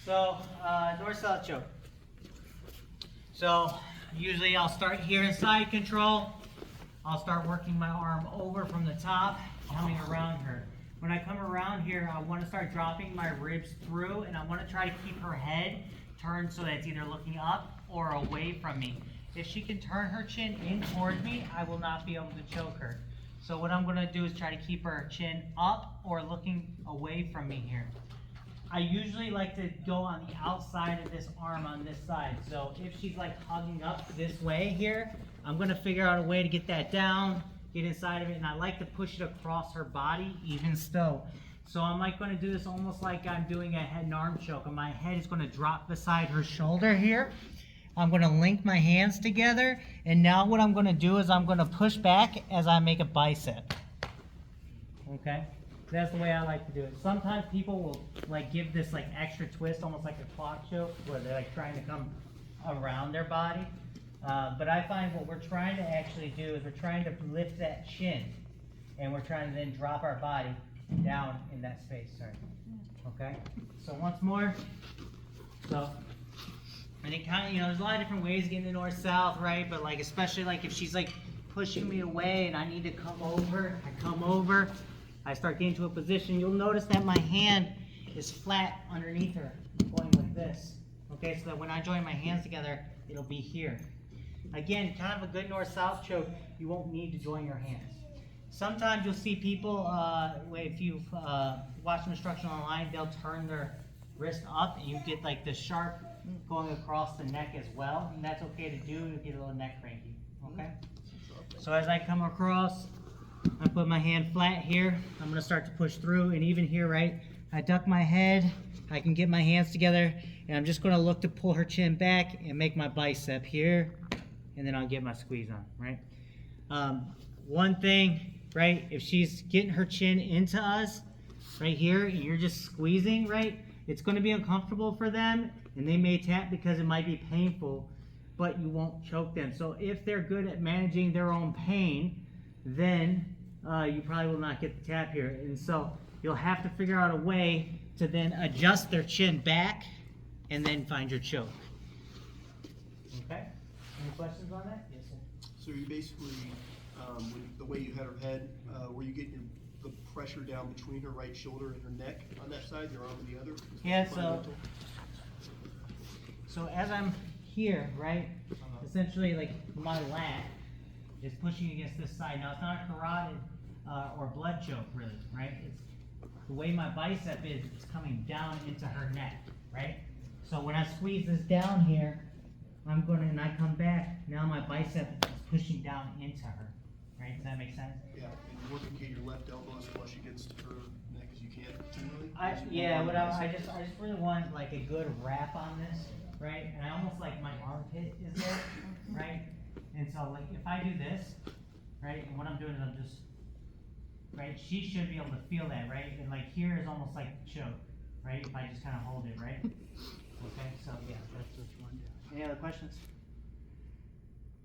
So, north-south choke. So, usually I'll start here in side control. I'll start working my arm over from the top, coming around her. When I come around here, I want to start dropping my ribs through, and I want to try to keep her head turned so that it's either looking up or away from me. If she can turn her chin in towards me, I will not be able to choke her. So what I'm going to do is try to keep her chin up or looking away from me here. I usually like to go on the outside of this arm on this side. So if she's like hugging up this way here, I'm going to figure out a way to get that down, get inside of it, and I like to push it across her body even still. So I'm like going to do this almost like I'm doing a head and arm choke, and my head is going to drop beside her shoulder here. I'm going to link my hands together, and now what I'm going to do is I'm going to push back as I make a bicep. Okay? That's the way I like to do it. Sometimes people will like give this like extra twist, almost like a clock choke, where they're like trying to come around their body. But I find what we're trying to actually do is we're trying to lift that chin, and we're trying to then drop our body down in that space. Sorry. Okay. So once more. So, and it kind of, you know, there's a lot of different ways to get into north-south, right? But like, especially like if she's like pushing me away and I need to come over, I come over. I start getting to a position, you'll notice that my hand is flat underneath her, going like this. Okay, so that when I join my hands together, it'll be here. Again, kind of a good north-south choke, you won't need to join your hands. Sometimes you'll see people, if you've watched an instruction online, they'll turn their wrist up and you get like the sharp going across the neck as well. And that's okay to do, you'll get a little neck cranky, okay? So as I come across, I put my hand flat here. I'm going to start to push through, and even here, right, I duck my head. I can get my hands together, and I'm just going to look to pull her chin back and make my bicep here, and then I'll get my squeeze on, right? One thing, right, if she's getting her chin into us right here, and you're just squeezing, right, it's going to be uncomfortable for them, and they may tap because it might be painful, but you won't choke them. So if they're good at managing their own pain, then you probably will not get the tap here. And so you'll have to figure out a way to then adjust their chin back and then find your choke. Okay? Any questions on that? Yes, sir. So you basically, the way you had her head, were you getting the pressure down between her right shoulder and her neck on that side, your arm on the other? Yeah, so as I'm here, right, essentially like my lat is pushing against this side. Now it's not a carotid or blood choke really, right? It's the way my bicep is, it's coming down into her neck, right? So when I squeeze this down here, I'm going to, and I come back, now my bicep is pushing down into her, right? Does that make sense? Yeah, and you want to get your left elbow as flush against her neck as you can, generally? I just really want like a good wrap on this, right? And I almost like my armpit is there, right? And so like if I do this, right, and what I'm doing is I'm just, right, she should be able to feel that, right? And like here is almost like choke, right? If I just kind of hold it, right? Okay, so yeah, that's what you want to do. Any other questions?